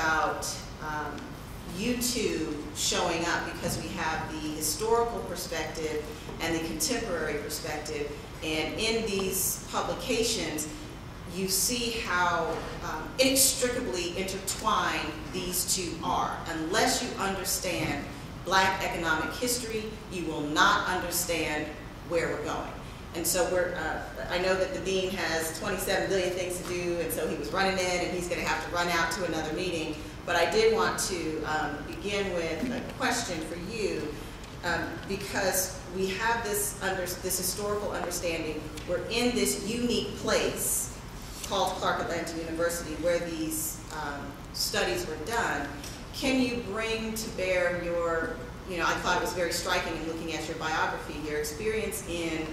about you two showing up, because we have the historical perspective and the contemporary perspective, and in these publications you see how inextricably intertwined these two are. Unless you understand Black economic history, you will not understand where we're going. And so I know that the dean has 27 billion things to do, and so he was running in, and he's going to have to run out to another meeting. But I did want to begin with a question for you, because we have this historical understanding. We're in this unique place called Clark Atlanta University where these studies were done. Can you bring to bear your, I thought it was very striking in looking at your biography, your experience in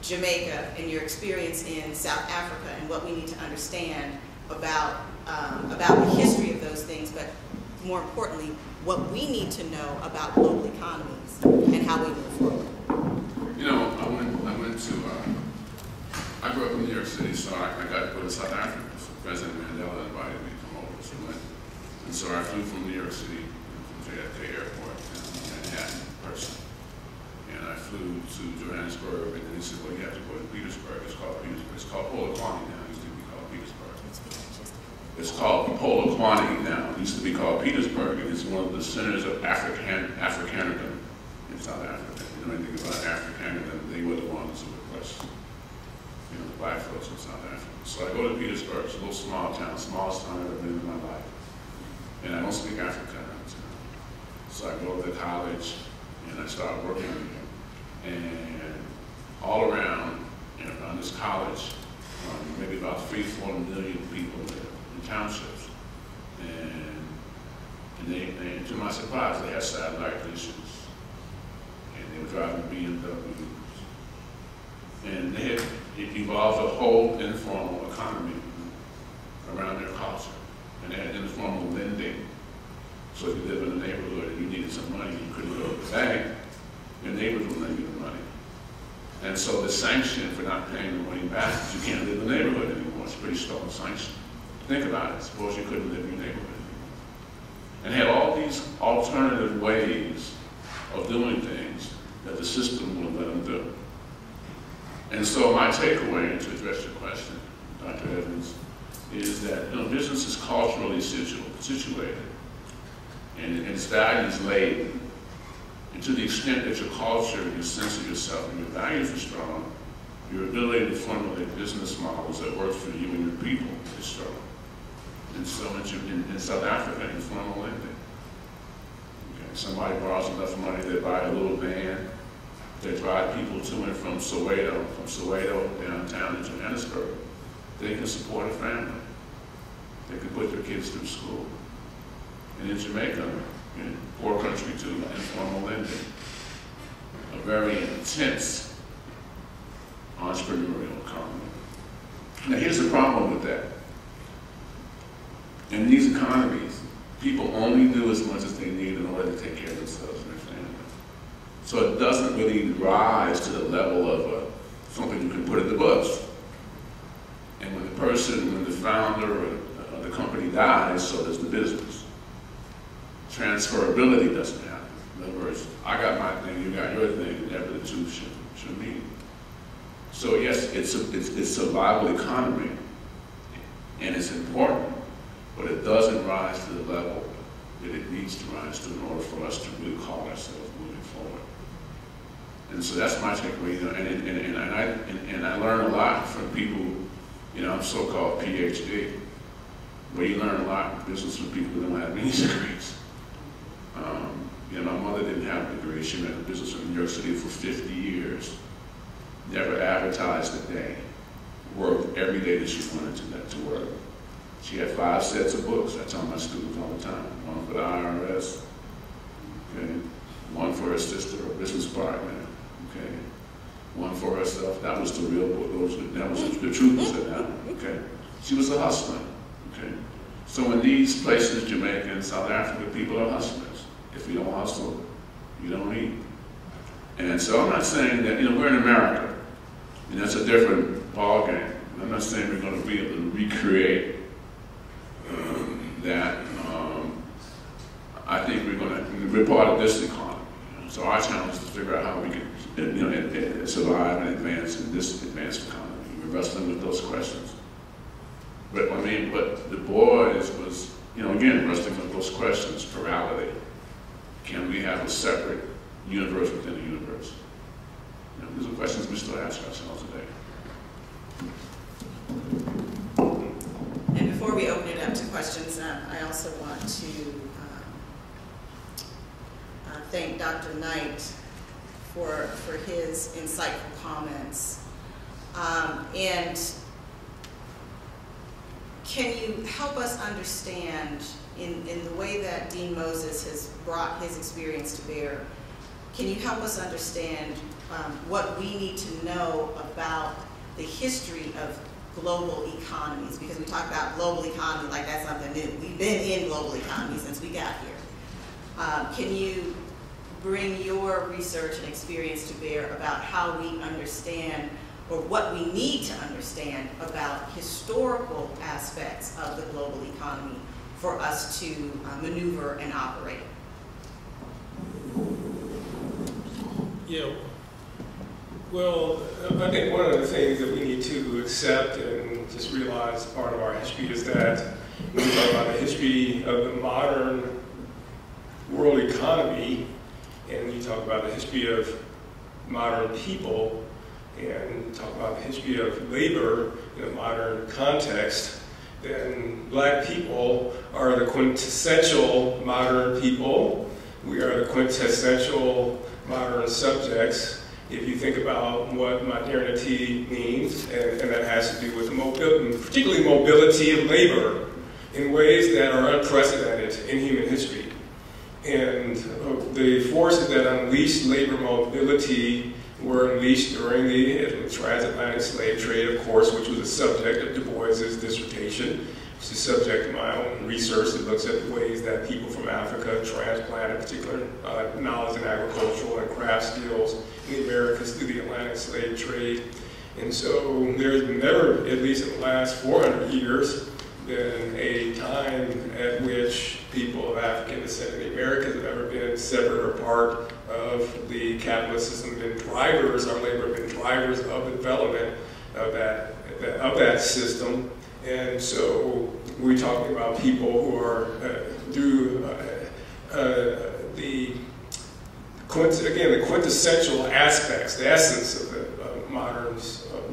Jamaica and your experience in South Africa, and what we need to understand about the history of those things, but more importantly, what we need to know about global economies and how we move forward. I grew up in New York City, so I got to go to South Africa. So President Mandela invited me to come over, so I went. And so I flew from New York City, from JFK Airport, Manhattan in person. And I flew to Johannesburg, and then he said, well, you have to go to Petersburg. It's called Petersburg. It's called Polokwane now. It used to be called Petersburg. It's called Polokwane now. It used to be called Petersburg, and it's one of the centers of Africanerdom in South Africa. You know anything about Africanerdom? They were the ones who were oppressed, the Black folks in South Africa. So I go to Petersburg. It's a little small town, smallest town I've ever been in my life. And I don't speak Afrikaans. So I go to college, and I start working here. And all around this college, maybe about 3-4 million people live in townships. And to my surprise, they had satellite dishes. And they were driving BMWs. And they had evolved a whole informal economy around their culture. And they had informal lending. So if you live in a neighborhood and you needed some money, you couldn't go to the bank, your neighbors would lend you the money. And so the sanction for not paying the money back is you can't live in the neighborhood anymore. It's a pretty strong sanction. Think about it. Suppose you couldn't live in your neighborhood anymore. And had all these alternative ways of doing things that the system wouldn't let them do. And so my takeaway, to address your question, Dr. Evans, is that business is culturally situated, and its values laden. And to the extent that your culture and your sense of yourself and your values are strong, your ability to formulate business models that work for you and your people is strong. And so in South Africa, informal lending. Okay, somebody borrows enough money, they buy a little van, they drive people to and from Soweto downtown to Johannesburg. They can support a family. They can put their kids through school. And in Jamaica, poor country too, informal lending, a very intense entrepreneurial economy. Now here's the problem with that. In these economies, people only do as much as they need in order to take care of themselves and their family. So it doesn't really rise to the level of something you can put in the books. And when the founder of the company dies, so does the business. Transferability doesn't happen. In other words, I got my thing, you got your thing, and never the two should meet. So yes, it's a viable economy, and it's important, but it doesn't rise to the level that it needs to rise to in order for us to really call ourselves moving forward. And so that's my takeaway, and I learn a lot from people, I'm so-called PhD, where you learn a lot in business from people who don't have any degrees. My mother didn't have a degree. She ran a business in New York City for 50 years. Never advertised a day. Worked every day that she wanted to work. She had 5 sets of books. I tell my students all the time. One for the IRS, okay? One for her sister, her business partner, okay? One for herself. That was the real book. That was the truth was in that, okay? She was a hustler, okay? So in these places, Jamaica and South Africa, people are hustlers. If you don't hustle, you don't eat. And so I'm not saying that, we're in America, and that's a different ballgame. I'm not saying we're going to be able to recreate that we're part of this economy. So our challenge is to figure out how we can, survive and advance in this advanced economy. We're wrestling with those questions. But I mean, but the Bois was, again, wrestling with those questions, plurality. Can we have a separate universe within a universe? These are questions we still ask ourselves today. And before we open it up to questions, I also want to thank Dr. Knight for his insightful comments. And can you help us understand, in the way that Dean Moses has brought his experience to bear, can you help us understand what we need to know about the history of global economies? Because we talk about global economy like that's something new. We've been in global economy since we got here. Can you bring your research and experience to bear about how we understand, or what we need to understand about historical aspects of the global economy for us to maneuver and operate? Yeah, well, I think one of the things that we need to accept and just realize part of our history is that when we talk about the history of the modern world economy, and we talk about the history of modern people, and talk about the history of labor in a modern context, then black people are the quintessential modern people. We are the quintessential modern subjects. If you think about what modernity means, and that has to do with particularly mobility of labor in ways that are unprecedented in human history. And the forces that unleashed labor mobility were unleashed during the transatlantic slave trade, of course, which was the subject of Du Bois's dissertation. It's the subject of my own research that looks at the ways that people from Africa transplanted particular knowledge in agricultural and craft skills in the Americas through the Atlantic slave trade. And so there's never, at least in the last 400 years, been a time at which people of African descent in the Americas have ever been severed or part of the capitalist system, been drivers, our labor have been drivers of the development of that system. And so we're talking about people who are the quintessential aspects, the essence of the modern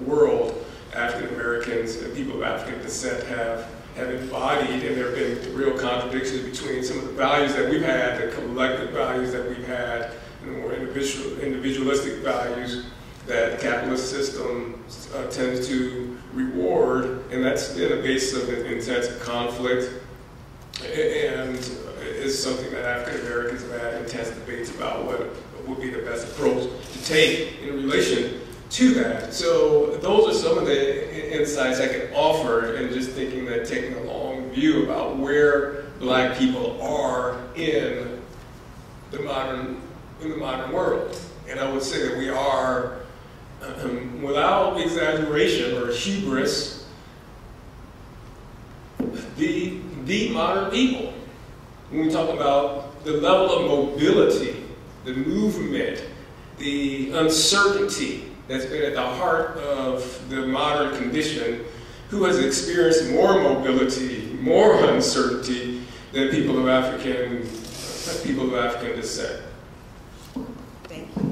world. African Americans and people of African descent have embodied, and there have been real contradictions between some of the values that we've had, the collective values that we've had, and the more individualistic values that the capitalist system tends to reward, and that's been a basis of intense conflict, and is something that African Americans have had intense debates about what would be the best approach to take in relation to that. So those are some of the insights I can offer, and just thinking that taking a long view about where black people are in the modern world. And I would say that we are, without exaggeration or hubris, the modern people. When we talk about the level of mobility, the movement, the uncertainty that's been at the heart of the modern condition, who has experienced more mobility, more uncertainty than people of African descent. Thank you.